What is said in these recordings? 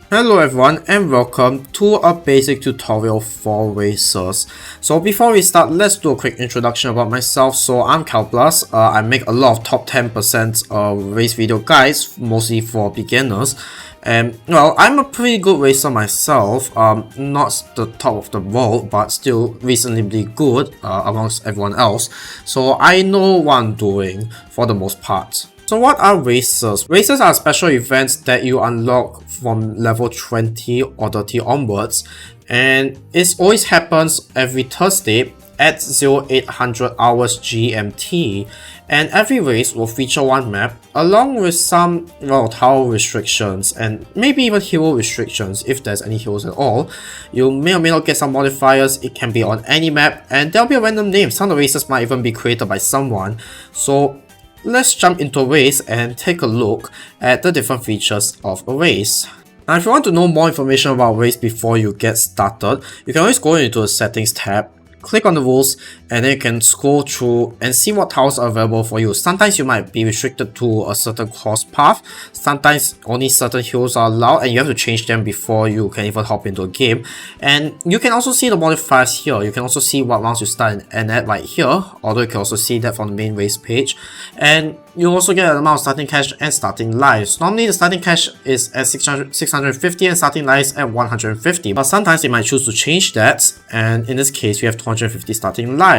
Hello everyone and welcome to a basic tutorial for racers. So before we start, let's do a quick introduction about myself. So I'm Calplus. I make a lot of top 10% race video guides, mostly for beginners. And well, I'm a pretty good racer myself, not the top of the world, but still reasonably good amongst everyone else. So I know what I'm doing for the most part. So what are racers? Racers are special events that you unlock from level 20 or 30 onwards, and it always happens every Thursday at 0800 hours GMT, and every race will feature one map along with some tower restrictions and maybe even hero restrictions if there's any heroes at all. You may or may not get some modifiers. It can be on any map and there'll be a random name. Some of the races might even be created by someone. So let's jump into a race and take a look at the different features of a race. Now if you want to know more information about a race before you get started, you can always go into the settings tab, click on the rules, and then you can scroll through and see what tiles are available for you. Sometimes you might be restricted to a certain course path, sometimes only certain heroes are allowed and you have to change them before you can even hop into a game. And you can also see the modifiers here. You can also see what rounds you start and end at right here, although you can also see that from the main race page. And you also get an amount of starting cash and starting lives. Normally the starting cash is at 650 and starting lives at 150, but sometimes they might choose to change that, and in this case we have 250 starting lives.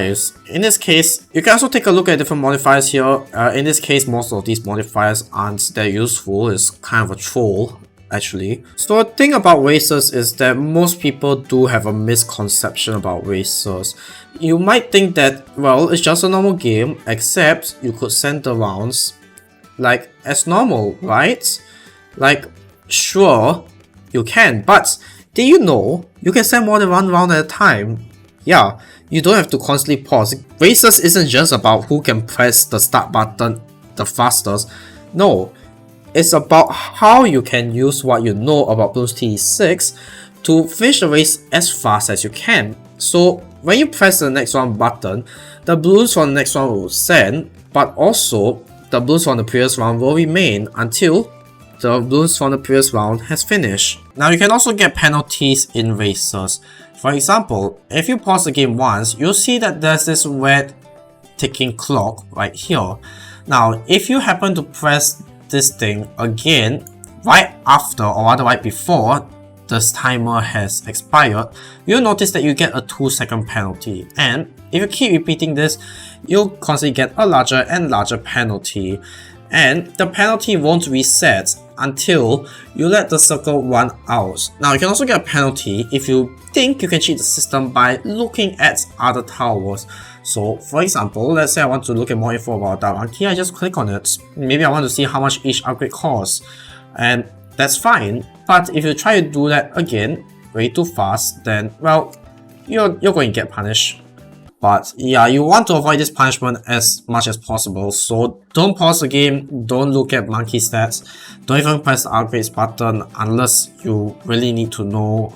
In this case, you can also take a look at different modifiers here. In this case, most of these modifiers aren't that useful. It's kind of a troll actually. So the thing about racers is that most people do have a misconception about racers. You might think that, well, it's just a normal game, except you could send the rounds like as normal, right? Like, sure, you can, but did you know you can send more than one round at a time? Yeah, you don't have to constantly pause. Racers isn't just about who can press the start button the fastest. No, it's about how you can use what you know about Bloons TD 6 to finish the race as fast as you can. So when you press the next one button, the balloons from the next one will send, but also the balloons from the previous round will remain until the balloons from the previous round has finished. Now you can also get penalties in racers. For example, if you pause the game once, you'll see that there's this red ticking clock right here. Now if you happen to press this thing again right after, or rather right before this timer has expired, you'll notice that you get a 2-second penalty, and if you keep repeating this, you'll constantly get a larger and larger penalty, and the penalty won't reset until you let the circle run out. Now you can also get a penalty if you think you can cheat the system by looking at other towers. So for example, let's say I want to look at more info about that monkey, I just click on it. Maybe I want to see how much each upgrade costs, and that's fine. But if you try to do that again way too fast, then well, you're going to get punished. But yeah, you want to avoid this punishment as much as possible, so don't pause the game, don't look at monkey stats, don't even press the upgrades button unless you really need to know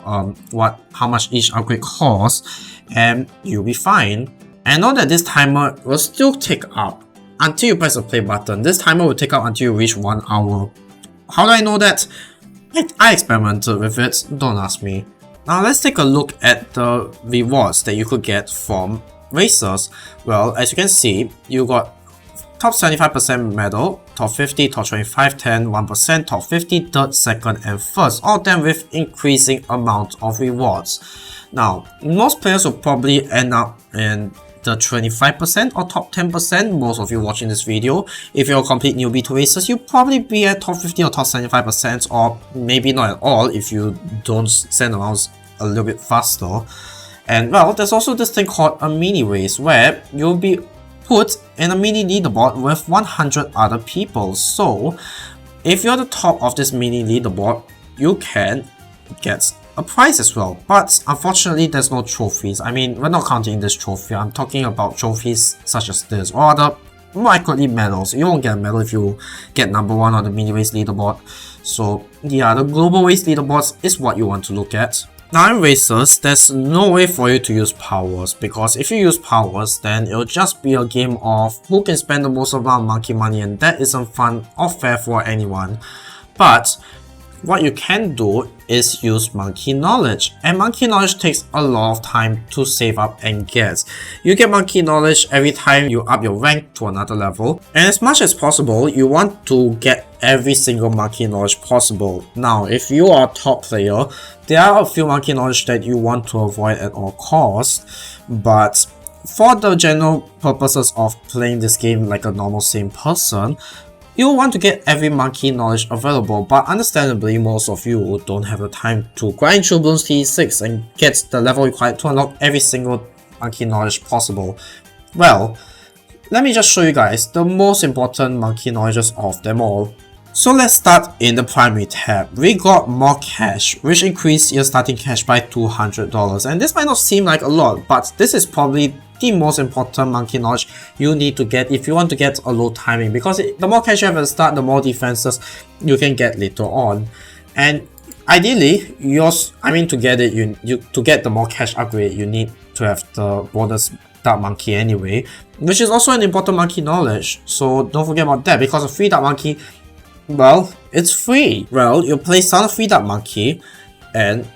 how much each upgrade costs, and you'll be fine. And know that this timer will still tick up until you press the play button. This timer will tick up until you reach 1 hour. How do I know that? I experimented with it, don't ask me. Now let's take a look at the rewards that you could get from racers. Well, as you can see, you got top 75% medal, top 50, top 25, 10, 1%, top 50, 3rd, 2nd, and 1st, all of them with increasing amount of rewards. Now, most players will probably end up in the 25% or top 10%, most of you watching this video. If you're a complete newbie to racers, you'll probably be at top 50 or top 75%, or maybe not at all if you don't send around a little bit faster. And well, there's also this thing called a mini race, where you'll be put in a mini leaderboard with 100 other people. So if you're the top of this mini leaderboard, you can get a prize as well, but unfortunately there's no trophies. I mean, we're not counting this trophy, I'm talking about trophies such as this, or other more accurately medals. You won't get a medal if you get number 1 on the mini race leaderboard. So yeah, the global race leaderboards is what you want to look at. Now in racers, there's no way for you to use powers, because if you use powers, then it'll just be a game of who can spend the most amount of monkey money, and that isn't fun or fair for anyone. But what you can do is use Monkey Knowledge, and Monkey Knowledge takes a lot of time to save up and get. You get Monkey Knowledge every time you up your rank to another level, and as much as possible, you want to get every single Monkey Knowledge possible. Now, if you are a top player, there are a few Monkey Knowledge that you want to avoid at all costs, but for the general purposes of playing this game like a normal sane person, you want to get every Monkey Knowledge available, but understandably most of you don't have the time to grind through Bloons TD 6 and get the level required to unlock every single Monkey Knowledge possible. Well, let me just show you guys the most important Monkey Knowledges of them all. So let's start in the primary tab. We got more cash, which increased your starting cash by $200, and this might not seem like a lot, but this is probably the most important Monkey Knowledge you need to get if you want to get a low timing, because the more cash you have at the start, the more defenses you can get later on. And ideally, to get it, to get the more cash upgrade, you need to have the bonus Dark Monkey anyway, which is also an important Monkey Knowledge. So don't forget about that, because a free Dark Monkey, well, it's free. Well, you place down a free Dark Monkey, and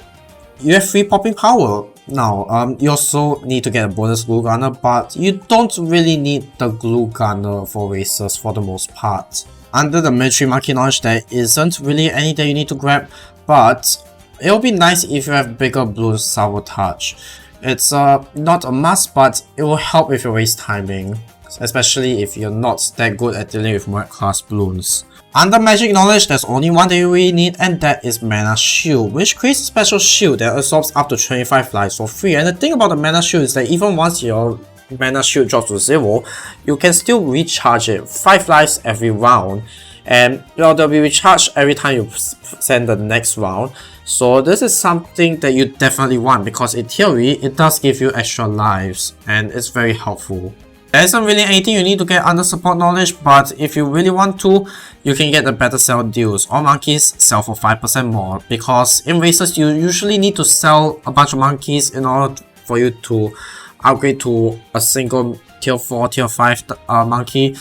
you have free popping power. Now, you also need to get a bonus glue gunner, but you don't really need the glue gunner for racers for the most part. Under the military Monkey Knowledge, there isn't really any that you need to grab, but it'll be nice if you have bigger Bloons Sabotage. It's not a must, but it will help with your race timing, especially if you're not that good at dealing with Murat class Bloons. Under Magic Knowledge, there's only one that you really need, and that is Mana Shield, which creates a special shield that absorbs up to 25 lives for free. And the thing about the Mana Shield is that even once your Mana Shield drops to 0, you can still recharge it 5 lives every round, and they'll be recharged every time you send the next round. So this is something that you definitely want, because in theory, it does give you extra lives, and it's very helpful. There isn't really anything you need to get under support knowledge, but if you really want to, you can get the better sell deals. All monkeys sell for 5% more, because in races you usually need to sell a bunch of monkeys in order for you to upgrade to a single tier 4, tier 5 monkey.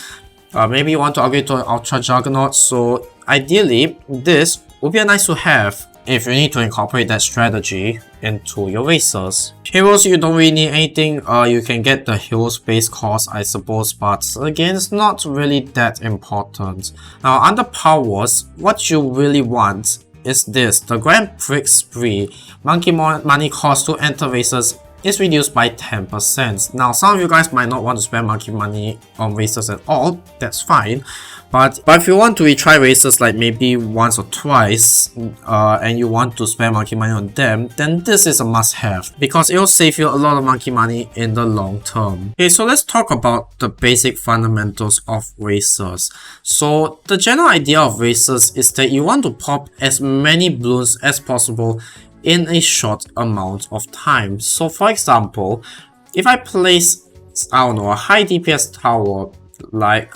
Maybe you want to upgrade to an Ultra Juggernaut, so ideally this would be a nice to have if you need to incorporate that strategy into your racers. Heroes, you don't really need anything. You can get the heroes base cost, I suppose, but again, it's not really that important. Now, under powers, what you really want is this, the Grand Prix Spree. Monkey money cost to enter races is reduced by 10%. Now, some of you guys might not want to spend monkey money on races at all, that's fine. But if you want to retry races like maybe once or twice, and you want to spend monkey money on them, then this is a must-have, because it will save you a lot of monkey money in the long term. Okay, so let's talk about the basic fundamentals of racers. So the general idea of racers is that you want to pop as many Bloons as possible in a short amount of time. So for example, if I place, I don't know, a high DPS tower like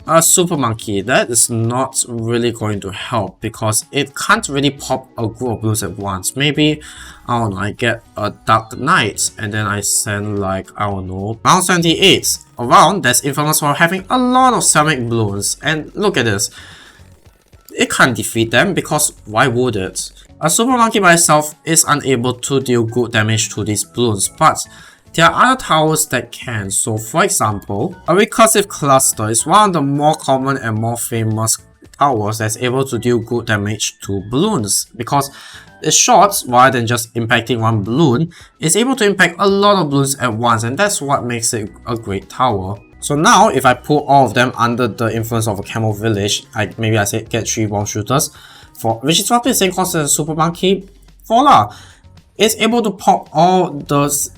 a super monkey, that is not really going to help, because it can't really pop a group of Bloons at once. Maybe, I don't know, I get a Dark Knight and then I send like, I don't know, round 78, a round that's infamous for having a lot of ceramic Bloons. And look at this, it can't defeat them, because why would it? A super monkey by itself is unable to deal good damage to these Bloons, but there are other towers that can. So for example, a recursive cluster is one of the more common and more famous towers that's able to deal good damage to Bloons, because it's short, rather than just impacting one Bloon, it's able to impact a lot of Bloons at once, and that's what makes it a great tower. So now, if I put all of them under the influence of a Camel Village, maybe I say get 3 bomb shooters, which is roughly the same cost as a super monkey, voila! It's able to pop all those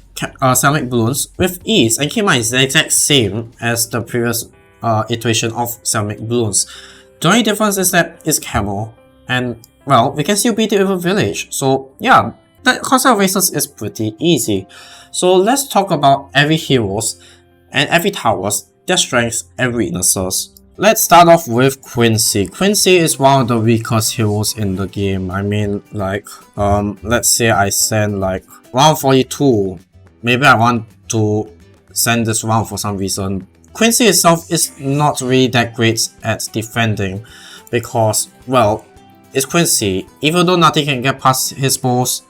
ceramic Bloons with ease, and keep in mind it's the exact same as the previous iteration of ceramic Bloons. The only difference is that it's Camel, and well, we can still beat it with a village. So yeah, the concept of races is pretty easy. So let's talk about every heroes and every towers, their strengths and weaknesses. Let's start off with Quincy. Quincy is one of the weakest heroes in the game. I mean, like, let's say I send like round 42. Maybe I want to send this round for some reason. Quincy itself is not really that great at defending, because, well, is Quincy. Even though nothing can get past his balls,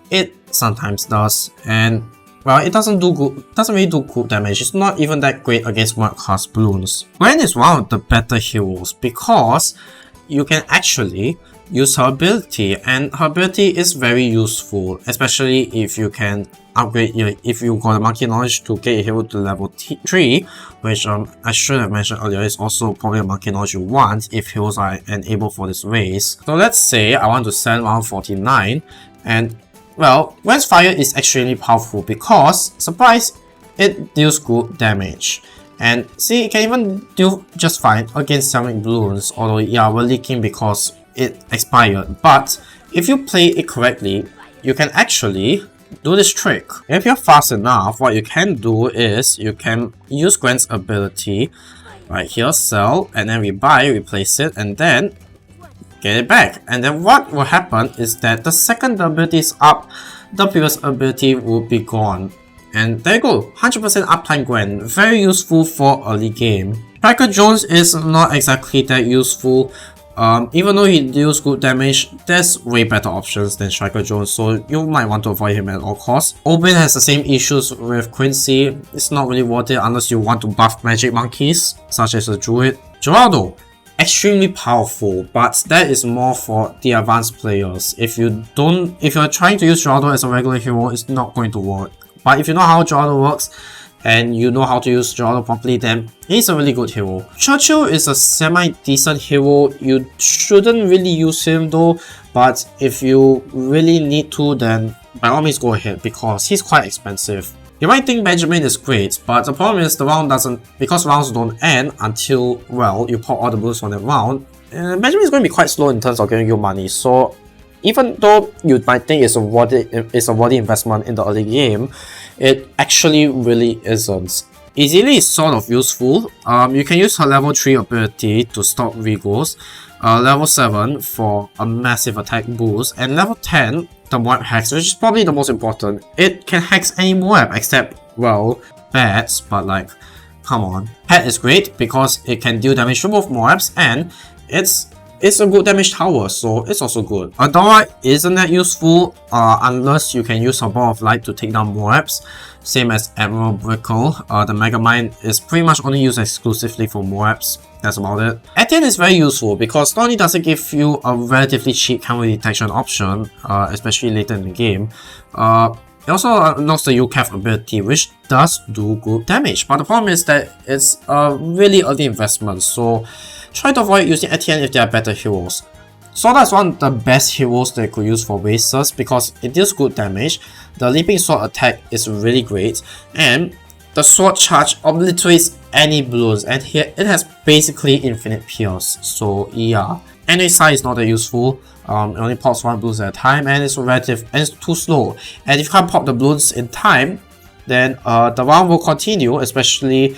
it sometimes does, and well, it doesn't really do good damage. It's not even that great against Mudcast Bloons. Gwen is one of the better heroes because you can actually use her ability, and her ability is very useful, especially if you can upgrade if you got a monkey knowledge to get a hero to level 3, which I should have mentioned earlier is also probably a monkey knowledge you want if heroes are enabled for this race. So let's say I want to send round 49, and well, Gwen's fire is extremely powerful because, surprise, it deals good damage. And see, it can even do just fine against ceramic balloons, although yeah, we're leaking because it expired. But if you play it correctly, you can actually do this trick. If you're fast enough, what you can do is you can use Gwen's ability right here, sell, and then replace it, and then get it back. And then what will happen is that the second the ability is up, the previous ability will be gone. And there you go, 100% uptime Gwen, very useful for early game. Striker Jones is not exactly that useful. Even though he deals good damage, there's way better options than Striker Jones, so you might want to avoid him at all costs. Oben has the same issues with Quincy. It's not really worth it unless you want to buff magic monkeys, such as a druid. Geraldo, extremely powerful, but that is more for the advanced players. If you're trying to use Geraldo as a regular hero, it's not going to work. But if you know how Geraldo works, and you know how to use Geraldo properly, then he's a really good hero. Churchill is a semi-decent hero. You shouldn't really use him though, but if you really need to, then by all means go ahead because he's quite expensive. You might think Benjamin is great, but the problem is the round doesn't, because rounds don't end until, well, you pop all the blues on that round. Benjamin is going to be quite slow in terms of giving you money, so even though you might think it's a worthy investment in the early game, it actually really isn't. Easily is sort of useful. You can use her level 3 ability to stop regos, level 7 for a massive attack boost, and level 10, the Moab Hex, which is probably the most important. It can hex any Moab except, well, bats, but like, come on. Pet is great because it can deal damage to both Moabs, and it's a good damage tower, so it's also good. Adora isn't that useful unless you can use her Ball of Light to take down Moabs, same as Admiral Brickle. The Mega Mine is pretty much only used exclusively for Moabs. That's about it. Etienne is very useful because not only does it give you a relatively cheap camera detection option, especially later in the game, it also unlocks the UCAF ability, which does do good damage. But the problem is that it's a really early investment, so try to avoid using Etienne if there are better heroes. Soda is one of the best heroes that you could use for racers because it deals good damage, the leaping sword attack is really great, and the sword charge obliterates any balloons, and here it has basically infinite pierce, so yeah. NA is not that useful, it only pops 1 balloons at a time, and it's relative and it's too slow. And if you can't pop the balloons in time, then the round will continue, especially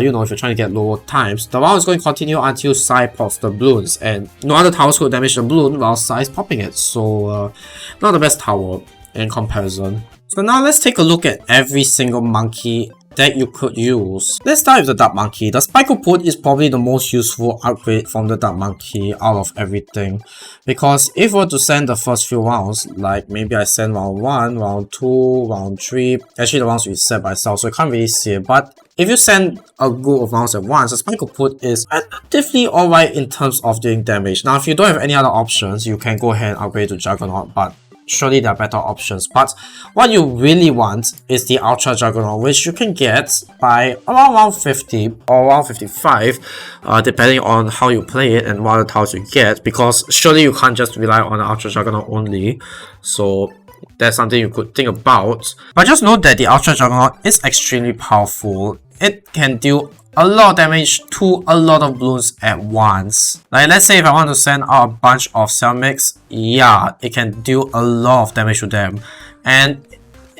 you know, if you're trying to get lower times. The round is going to continue until Sai pops the balloons, and no other towers could damage the balloon while Sai is popping it, so not the best tower in comparison. So now let's take a look at every single monkey that you could use. Let's start with the Dark Monkey. The Spikoput is probably the most useful upgrade from the Dark Monkey out of everything, because if we were to send the first few rounds, like maybe I send round 1, round 2, round 3, actually the rounds we set by itself, so you can't really see it, but if you send a group of rounds at once, the Spikoput is relatively alright in terms of doing damage. Now if you don't have any other options, you can go ahead and upgrade to Juggernaut, but surely there are better options. But what you really want is the Ultra Juggernaut, which you can get by around round 50 or around 55, depending on how you play it and what other tiles you get, because surely you can't just rely on the Ultra Juggernaut only, so that's something you could think about. But just note that the Ultra Juggernaut is extremely powerful. It can deal a lot of damage to a lot of balloons at once. Like let's say if I want to send out a bunch of ceramics, yeah, it can deal a lot of damage to them. And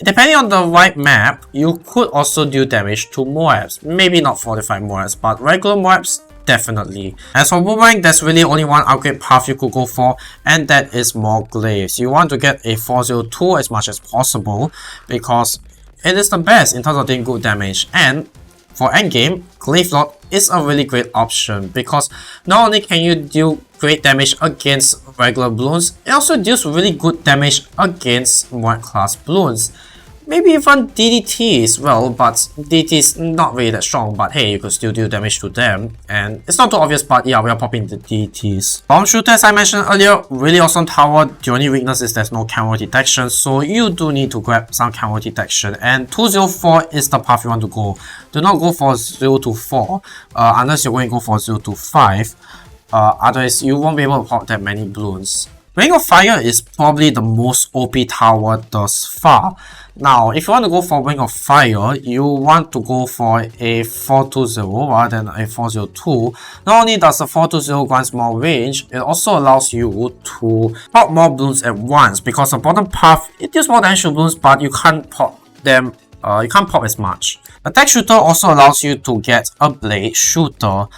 depending on the right map, you could also deal damage to Moabs. Maybe not fortified Moabs, but regular Moabs, definitely. As for Boomerang, there's really only one upgrade path you could go for, and that is more glaives. You want to get a 402 as much as possible because it is the best in terms of doing good damage. And for endgame, Glaive Lord is a really great option because not only can you deal great damage against regular Bloons. It also deals really good damage against Void class Bloons. Maybe even DDT as well, but DDT is not really that strong, but hey, you could still deal damage to them. And it's not too obvious, but yeah, we are popping the DDTs. Bomb Shooter, as I mentioned earlier, really awesome tower. The only weakness is there's no camera detection, so you do need to grab some camera detection. And 204 is the path you want to go. Do not go for 0 to 4, unless you're going to go for 0 to 5. Otherwise, you won't be able to pop that many Bloons. Ring of Fire is probably the most OP tower thus far. Now, if you want to go for Ring of Fire, you want to go for a 420 rather than a 402. Not only does the 420 grant more range, it also allows you to pop more Bloons at once, because the bottom path, it deals more damage to Bloons, but you can't pop them, you can't pop as much. Attack Shooter also allows you to get a Blade Shooter.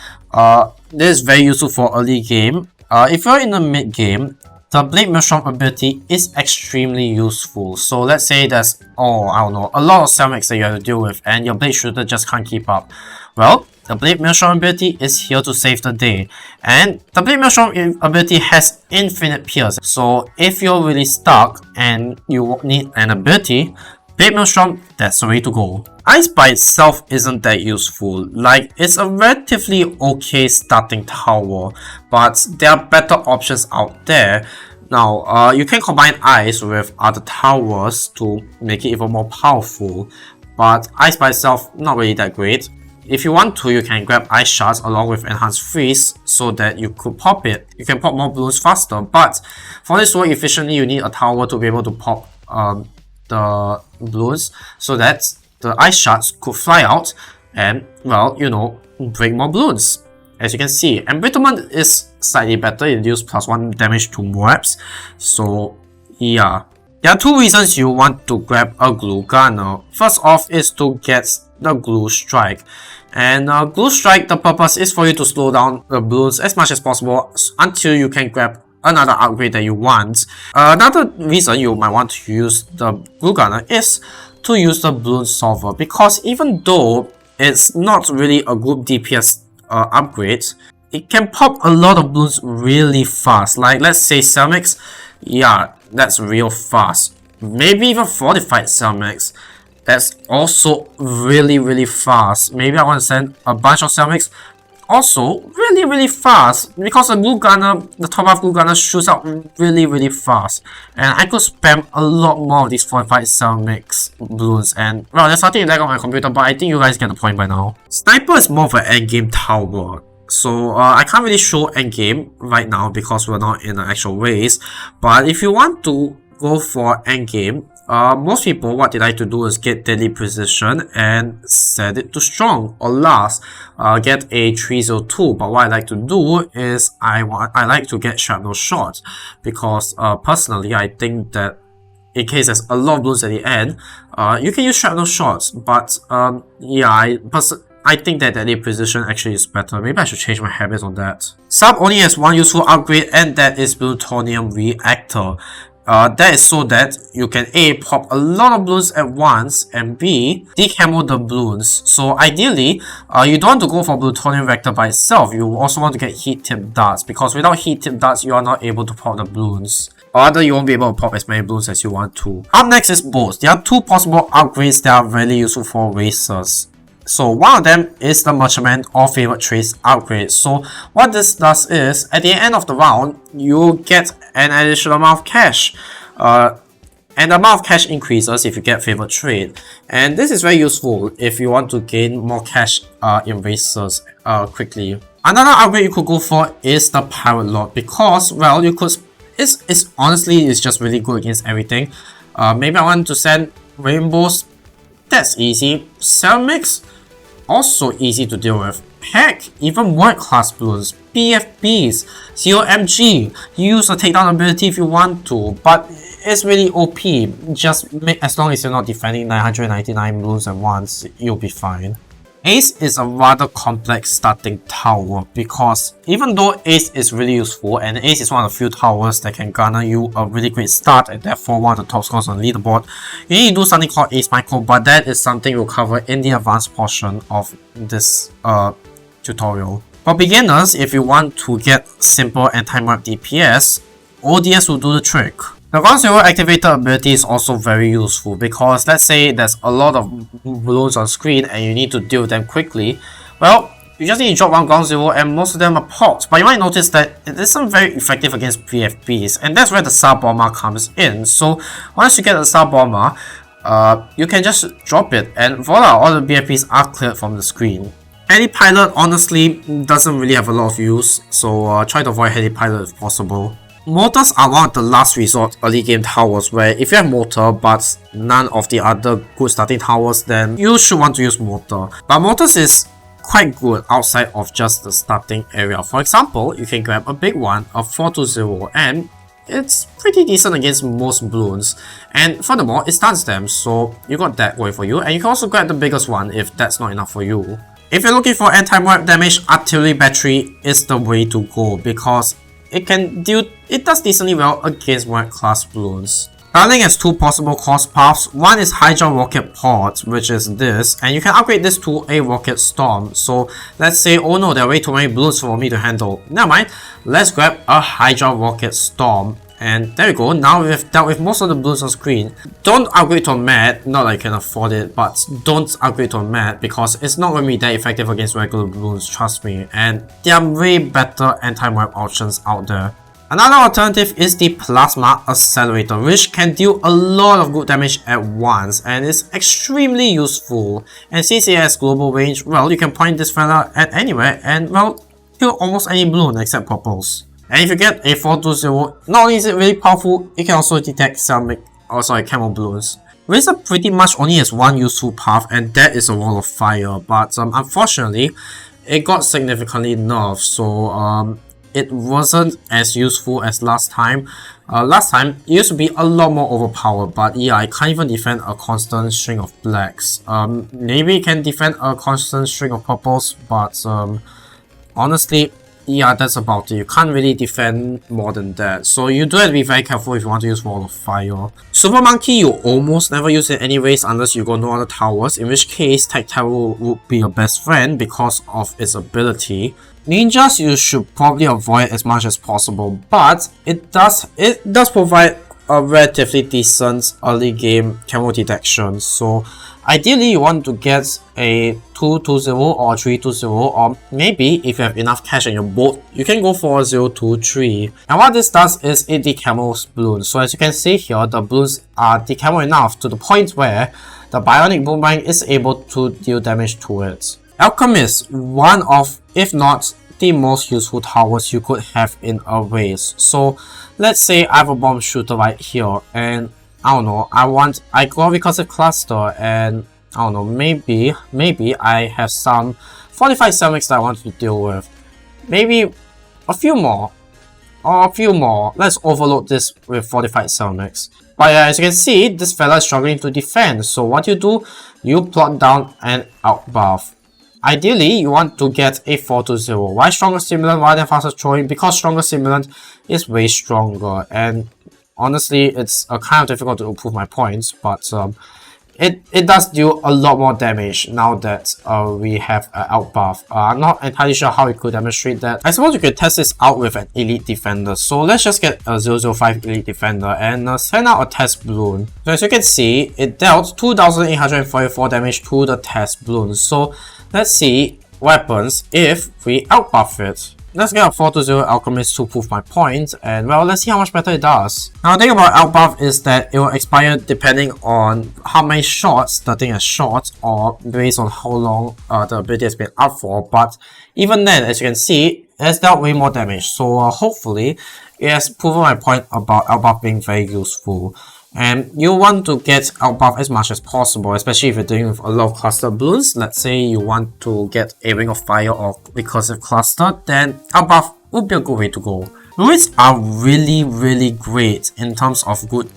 This is very useful for early game. If you're in the mid game, the Blade Maelstrom ability is extremely useful. So let's say there's, I don't know, a lot of Selmix that you have to deal with and your Blade Shooter just can't keep up. Well, the Blade Maelstrom ability is here to save the day. And the Blade Maelstrom ability has infinite pierce. So if you're really stuck and you need an ability, Blade Maelstrom, that's the way to go. Ice by itself isn't that useful. Like, it's a relatively okay starting tower, but there are better options out there. Now, you can combine Ice with other towers to make it even more powerful, but Ice by itself, not really that great. If you want to, you can grab Ice Shards along with Enhanced Freeze so that you could pop it. You can pop more Bloons faster, but for this to work efficiently, you need a tower to be able to pop the Bloons so that the Ice Shards could fly out and, well, you know, break more Bloons. As you can see, Embrittlement is slightly better. It deals +1 damage to Moabs. So, yeah. There are two reasons you want to grab a Glue Gunner. First off is to get the Glue Strike. And Glue Strike, the purpose is for you to slow down the Bloons as much as possible until you can grab another upgrade that you want. Another reason you might want to use the Glue Gunner is to use the Bloon Solver, because even though it's not really a good DPS upgrade, it can pop a lot of Bloons really fast. Like, let's say Selmix, yeah, that's real fast. Maybe even Fortified Selmix, that's also really fast. Maybe I want to send a bunch of Selmix, also really fast, because the Glue Gunner, the top half Glue Gunner shoots out really fast, and I could spam a lot more of these Fortified Selmix Bloons. And well, there's nothing lag on my computer, but I think you guys get the point by now. Sniper is more of an endgame tower, so I can't really show endgame right now because we're not in the actual race. But if you want to go for endgame, most people, what they like to do is get Deadly Precision and set it to Strong or Last. Get a 302, but what I like to do is I like to get Shrapnel Shot, because personally I think that in case there's a lot of Bloons at the end, you can use Shrapnel Shots, but yeah, I think that Deadly Precision actually is better. Maybe I should change my habits on that. Sub only has one useful upgrade, and that is Plutonium Reactor. That is so that you can A, pop a lot of Bloons at once, and B, decamo the Bloons. So ideally, you don't want to go for Plutonium Reactor by itself. You also want to get Heat Tip Darts, because without Heat Tip Darts, you are not able to pop the Bloons. Or rather, you won't be able to pop as many Bloons as you want to. Up next is Boats. There are two possible upgrades that are really useful for racers. So one of them is the Merchantman or Favorite Trace upgrade. So what this does is, at the end of the round, you get an additional amount of cash. And the amount of cash increases if you get Favorite Trade. And this is very useful if you want to gain more cash in races quickly. Another upgrade you could go for is the Pirate Lord, because, well, you could... It's honestly, it's just really good against everything. Maybe I want to send Rainbows. That's easy. Selmix, also easy to deal with. Heck, even World Class Bloons, BFBs, COMG. You use the takedown ability if you want to, but it's really OP. Just as long as you're not defending 999 Bloons at once, you'll be fine. Ace is a rather complex starting tower, because even though Ace is really useful, and Ace is one of the few towers that can garner you a really great start and therefore one of the top scores on the leaderboard, you need to do something called Ace Micro, but that is something we'll cover in the advanced portion of this tutorial. For beginners, if you want to get simple anti-mark DPS, ODS will do the trick. The ground zero activated ability is also very useful because let's say there's a lot of balloons on screen and you need to deal with them quickly. Well, you just need to drop one ground zero and most of them are popped, but you might notice that it isn't very effective against PFBs, and that's where the Star Bomber comes in. So once you get the Star Bomber, you can just drop it and voila, all the BFBs are cleared from the screen. Heli Pilot honestly doesn't really have a lot of use, so try to avoid Heli Pilot if possible. Mortars are one of the last resort early game towers where if you have mortar but none of the other good starting towers, then you should want to use mortar. But mortars is quite good outside of just the starting area. For example, you can grab a big one, a 420, and it's pretty decent against most balloons. And furthermore, it stuns them, so you got that going for you. And you can also grab the biggest one if that's not enough for you. If you're looking for anti-mark damage, artillery battery is the way to go because it does decently well against mark class balloons. Starling has two possible course paths. One is Hydra Rocket Pod, which is this, and you can upgrade this to a Rocket Storm. So let's say, oh no, there are way too many balloons for me to handle. Never mind, let's grab a Hydra Rocket Storm. And there we go, now we've dealt with most of the balloons on screen. Don't upgrade to a Mad, not that you can afford it, but don't upgrade to a Mad because it's not going to be that effective against regular balloons, trust me. And there are way better anti-mark options out there. Another alternative is the Plasma Accelerator, which can deal a lot of good damage at once and is extremely useful. And since it has global range, well, you can point this fella at anywhere and, well, kill almost any balloon except purples. And if you get a 420, not only is it really powerful, it can also detect some camo balloons. Razor pretty much only has one useful path, and that is a Wall of Fire, but unfortunately, it got significantly nerfed, so it wasn't as useful as last time. Last time, it used to be a lot more overpowered, but yeah, I can't even defend a constant string of blacks. Maybe it can defend a constant string of purples, but honestly, yeah, that's about it. You can't really defend more than that. So you do have to be very careful if you want to use Wall of Fire. Super Monkey, you almost never use it anyways unless you got no other towers, in which case Tech Tower would be your best friend because of its ability. Ninjas you should probably avoid as much as possible, but it does provide a relatively decent early game camo detection. So ideally you want to get a 220 or 320, or maybe if you have enough cash in your boat, you can go for a 023. And what this does is it decamos balloons. So as you can see here, the balloons are decamo enough to the point where the Bionic Boomerang is able to deal damage to it. Alchemist, one of, if not the most useful towers you could have in a race. So let's say I have a bomb shooter right here and I don't know, I got recursive cluster and I don't know, maybe I have some 45 ceramics that I want to deal with. Maybe a few more. Let's overload this with 45 ceramics. But yeah, as you can see, this fella is struggling to defend. So what you do, you plot down an out buff. Ideally, you want to get a 420. Why stronger stimulant rather than faster throwing? Because stronger stimulant is way stronger. And honestly, it's kind of difficult to prove my points, but it does do a lot more damage now that we have an out buff. I'm not entirely sure how we could demonstrate that. I suppose we could test this out with an Elite Defender. So let's just get a 005 Elite Defender and send out a test balloon. So as you can see, it dealt 2844 damage to the test balloon. So let's see what happens if we out buff it. Let's get a 420 Alchemist to prove my point, and well, let's see how much better it does. Now the thing about outbuff is that it will expire depending on how many shots the thing has shot, or based on how long the ability has been up for, but even then, as you can see, it has dealt way more damage, so hopefully it has proven my point about outbuff being very useful. And you want to get outbuff as much as possible, especially if you're dealing with a lot of cluster balloons. Let's say you want to get a Ring of Fire or recursive cluster, then outbuff would be a good way to go. Druids are really great in terms of good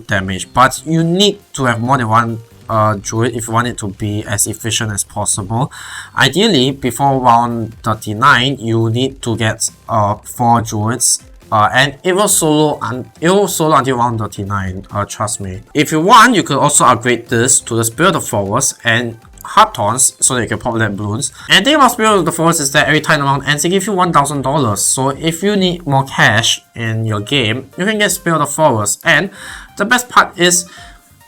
damage, but you need to have more than one druid if you want it to be as efficient as possible. Ideally, before round 39, you need to get 4 druids. And it will solo until round 39, trust me. If you want, you could also upgrade this to the Spirit of Forest and hard tons so that you can populate balloons. And the thing about Spirit of the Forest is that every time the round ends, they give you $1,000. So if you need more cash in your game, you can get Spirit of the Forest. And the best part is,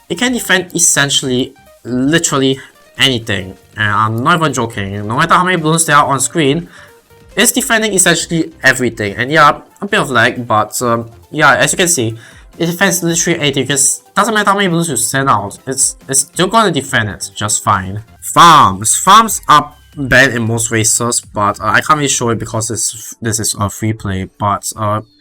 it can defend essentially, literally anything. And I'm not even joking. No matter how many balloons there are on screen, it's defending essentially everything. And yeah, a bit of lag, but yeah, as you can see, it defends literally anything, because it doesn't matter how many balloons you send out, it's still gonna defend it just fine. Farms are banned in most races, but I can't really show it because this is a free play. But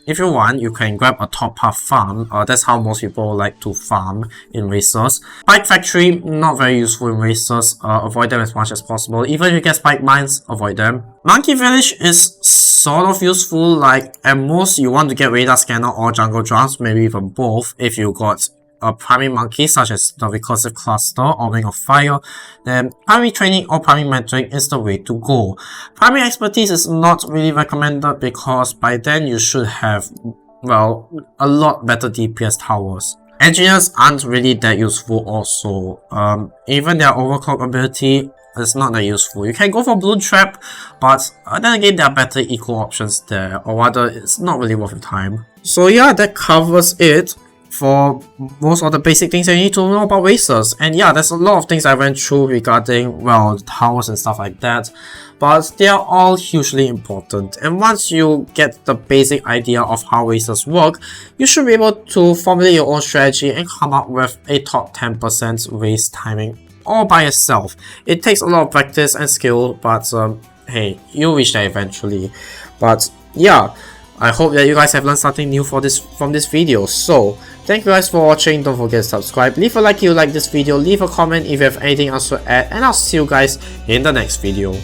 if you want, you can grab a top path farm. That's how most people like to farm in races. Spike factory, not very useful in races. Avoid them as much as possible. Even if you get spike mines, avoid them. Monkey village is sort of useful. Like at most, you want to get radar scanner or jungle drums, maybe even both. If you got a primary monkey such as the recursive cluster or ring of fire, then primary training or primary mentoring is the way to go. Primary expertise is not really recommended because by then you should have, well, a lot better DPS towers. Engineers aren't really that useful also. Even their overclock ability is not that useful. You can go for balloon trap, but then again there are better eco options there, or rather it's not really worth your time. So yeah, that covers it for most of the basic things that you need to know about racers. And yeah, there's a lot of things I went through regarding, well, towers and stuff like that, but they are all hugely important. And once you get the basic idea of how racers work, you should be able to formulate your own strategy and come up with a top 10% race timing all by yourself. It takes a lot of practice and skill, but hey, you'll reach that eventually. But yeah, I hope that you guys have learned something new from this video. So thank you guys for watching. Don't forget to subscribe, leave a like if you like this video, leave a comment if you have anything else to add, and I'll see you guys in the next video.